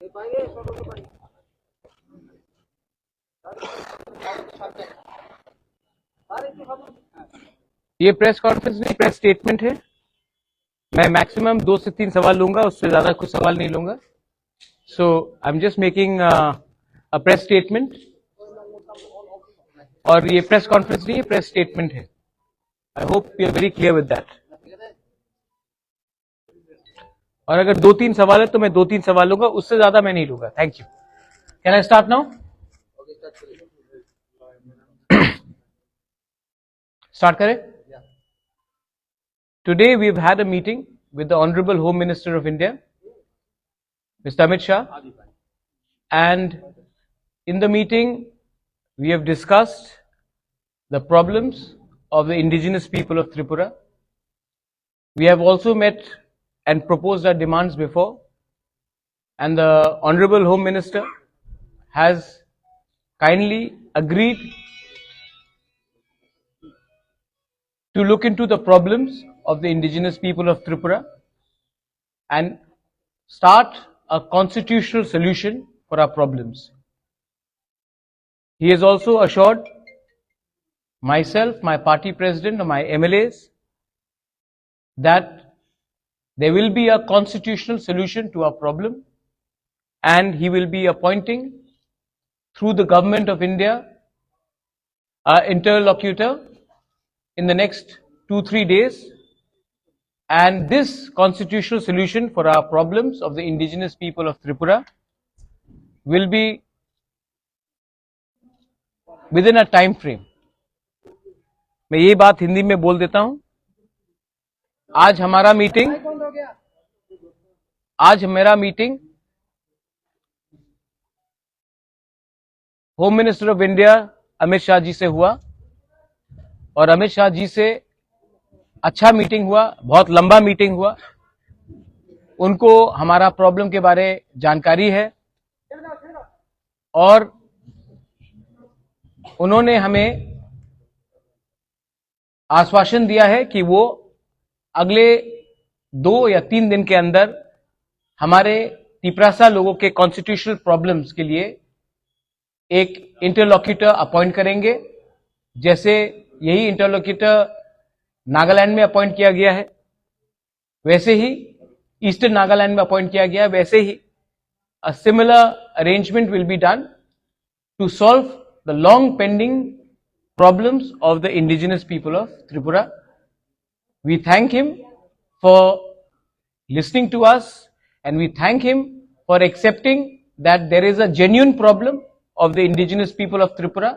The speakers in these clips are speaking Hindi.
ये प्रेस कॉन्फ्रेंस नहीं, प्रेस स्टेटमेंट है। मैं मैक्सिमम 2 से 3 सवाल लूंगा, उससे ज्यादा कुछ सवाल नहीं लूंगा। So I am just making a press statement, और ये प्रेस कॉन्फ्रेंस नहीं है, प्रेस स्टेटमेंट है। I hope you are very clear with that. और अगर 2-3 सवाल है तो मैं 2-3 सवाल लूंगा, उससे ज्यादा मैं नहीं लूंगा। Thank you. Can I start now? Start करें? Today we've had a meeting with the Honorable Home Minister of India, Mr. Amit Shah, and in the meeting we have discussed the problems of the indigenous people of Tripura. We have also met and proposed our demands before, and the Honorable Home Minister has kindly agreed to look into the problems of the indigenous people of Tripura and start a constitutional solution for our problems. He has also assured myself, my party president, and my MLAs that there will be a constitutional solution to our problem, and he will be appointing through the government of India an interlocutor in the next 2-3 days, and this constitutional solution for our problems of the indigenous people of Tripura will be within a time frame. मैं ये बात हिंदी में बोल देता हूं। आज मेरा meeting home minister of India Amit Shah ji से हुआ, और अमित शाह जी से अच्छा मीटिंग हुआ, बहुत लंबा मीटिंग हुआ। उनको हमारा प्रॉब्लम के बारे जानकारी है, और उन्होंने हमें आश्वासन दिया है कि वो अगले 2 या 3 दिन के अंदर हमारे तिपरासा लोगों के कॉन्स्टिट्यूशनल प्रॉब्लम्स के लिए एक इंटरलॉक्यूटर अपॉइंट करेंगे। जैसे यही इंटरलॉक्यूटर नागालैंड में अपॉइंट किया गया है, वैसे ही ईस्टर्न नागालैंड में अपॉइंट किया गया है, वैसे ही a similar arrangement will be done to solve the long pending problems of the indigenous people of Tripura. We thank him for listening to us, and we thank him for accepting that there is a genuine problem of the indigenous people of Tripura,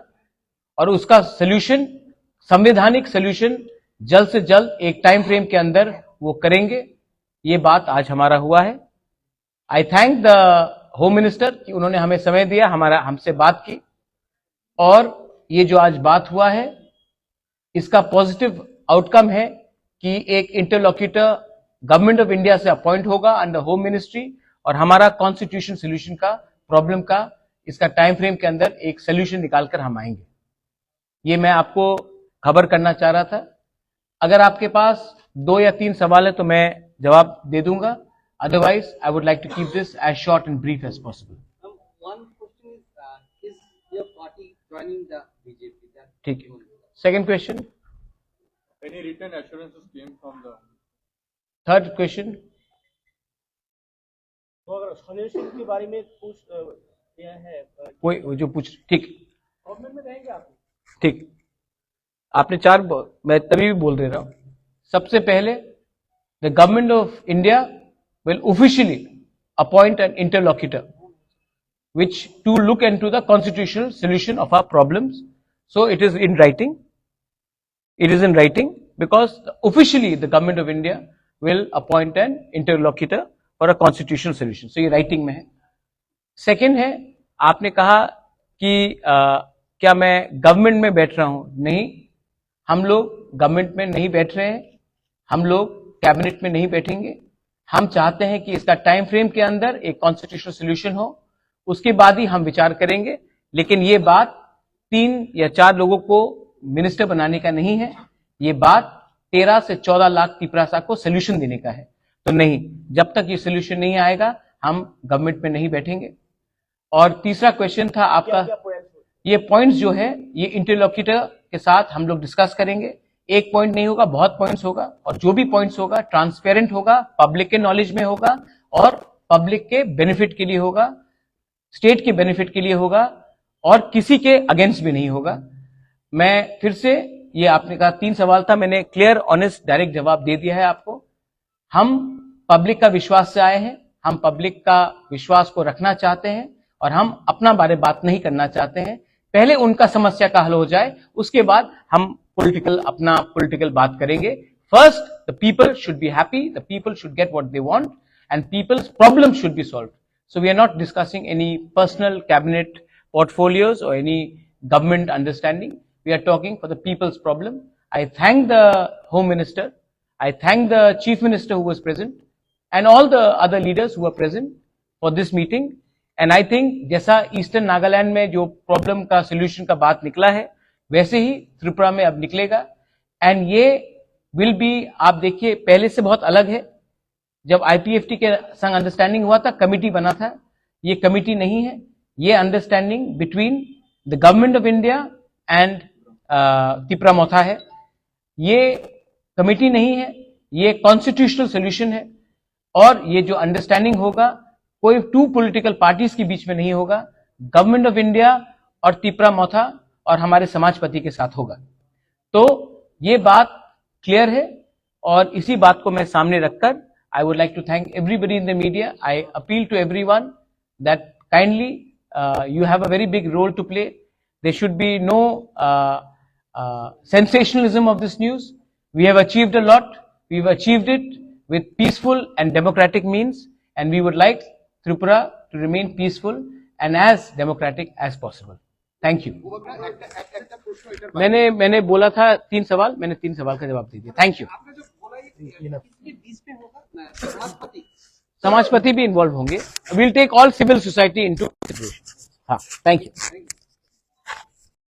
और उसका solution, संवैधानिक solution जल्द से जल्द एक टाइम फ्रेम के अंदर वो करेंगे। ये बात आज हमारा हुआ है। आई थैंक द होम मिनिस्टर कि उन्होंने हमें समय दिया, हमसे बात की, और ये जो आज बात हुआ है इसका पॉजिटिव आउटकम है कि एक इंटरलॉक्यूटर गवर्नमेंट ऑफ इंडिया से अपॉइंट होगा अंडर होम मिनिस्ट्री, और हमारा कॉन्स्टिट्यूशन सोल्यूशन का प्रॉब्लम का इसका टाइम फ्रेम के अंदर एक सोल्यूशन निकालकर हम आएंगे। ये मैं आपको खबर करना चाह रहा था। अगर आपके पास 2 या 3 सवाल है तो मैं जवाब दे दूंगा, otherwise I would like to keep this as short and brief as possible. ठीक है। Second question, any written assurances came from the third question, तो अगर सॉल्यूशन के बारे में पूछ दिया है कोई जो पूछ, ठीक गवर्नमेंट में रहेंगे आप? ठीक, आपने 4, मैं तभी भी बोल दे रहा हूं। सबसे पहले the government of India will officially appoint an interlocutor which to look into the constitutional solution of our problems. So it is in writing. It is in writing because officially the government of India will appoint an interlocutor for a constitutional solution. So ये writing में है। Second है, आपने कहा कि क्या मैं गवर्नमेंट में बैठ रहा हूं? नहीं, हम लोग गवर्नमेंट में नहीं बैठ रहे हैं, हम लोग कैबिनेट में नहीं बैठेंगे। हम चाहते हैं कि इसका टाइम फ्रेम के अंदर एक कॉन्स्टिट्यूशनल सोल्यूशन हो, उसके बाद ही हम विचार करेंगे। लेकिन ये बात 3 या 4 लोगों को मिनिस्टर बनाने का नहीं है, ये बात 13 से 14 लाख तिपरासा को सोल्यूशन देने का है। तो नहीं, जब तक ये सोल्यूशन नहीं आएगा हम गवर्नमेंट में नहीं बैठेंगे। और तीसरा क्वेश्चन था आपका, क्या पॉइंट्स ये पॉइंट्स जो है ये इंटरलोक्यूटर के साथ हम लोग डिस्कस करेंगे। एक पॉइंट नहीं होगा, बहुत पॉइंट्स होगा, और जो भी पॉइंट्स होगा ट्रांसपेरेंट होगा, पब्लिक के नॉलेज में होगा और पब्लिक के बेनिफिट के लिए होगा, स्टेट के बेनिफिट के लिए होगा और किसी के अगेंस्ट भी नहीं होगा। मैं फिर से, ये आपने कहा 3 सवाल था, मैंने क्लियर ऑनेस्ट डायरेक्ट जवाब दे दिया है आपको। हम पब्लिक का विश्वास से आए हैं, हम पब्लिक का विश्वास को रखना चाहते हैं और हम अपना बारे बात नहीं करना चाहते हैं। पहले उनका समस्या का हल हो जाए, उसके बाद हम अपना पॉलिटिकल बात करेंगे। First the people should be happy, the people should get what they want and peoples problem should be solved. So we are not discussing any personal cabinet portfolios or any government understanding. We are talking for the people's problem. I thank the Home Minister. I thank the Chief Minister who was present and all the other leaders who were present for this meeting. And I think जैसा ईस्टर्न नागालैंड में जो प्रॉब्लम का सोल्यूशन का बात निकला है, वैसे ही त्रिपुरा में अब निकलेगा। एंड ये विल बी, आप देखिए पहले से बहुत अलग है। जब आईपीएफटी के संग अंडरस्टैंडिंग हुआ था, कमिटी बना था, ये कमिटी नहीं है, ये understanding between the government of India and Tripura Motha है। ये कमिटी नहीं है, ये कॉन्स्टिट्यूशनल सोल्यूशन है। और ये जो अंडरस्टैंडिंग होगा, कोई 2 पॉलिटिकल पार्टीज के बीच में नहीं होगा, गवर्नमेंट ऑफ इंडिया और त्रिपुरा मोथा और हमारे समाजपति के साथ होगा। तो ये बात क्लियर है और इसी बात को मैं सामने रखकर I would like to thank everybody in the media. I appeal to everyone that kindly you have a very big role to play. There should be no sensationalism of this news. We have achieved a lot. We've achieved it with peaceful and democratic means, and we would like Tripura to remain peaceful and as democratic as possible. Thank you. मैंने बोला था 3 सवाल, मैंने 3 सवाल का जवाब दे दिया। Thank you. समाजपति भी इन्वॉल्व होंगे। Will take all civil society into consideration. हाँ, थैंक यू।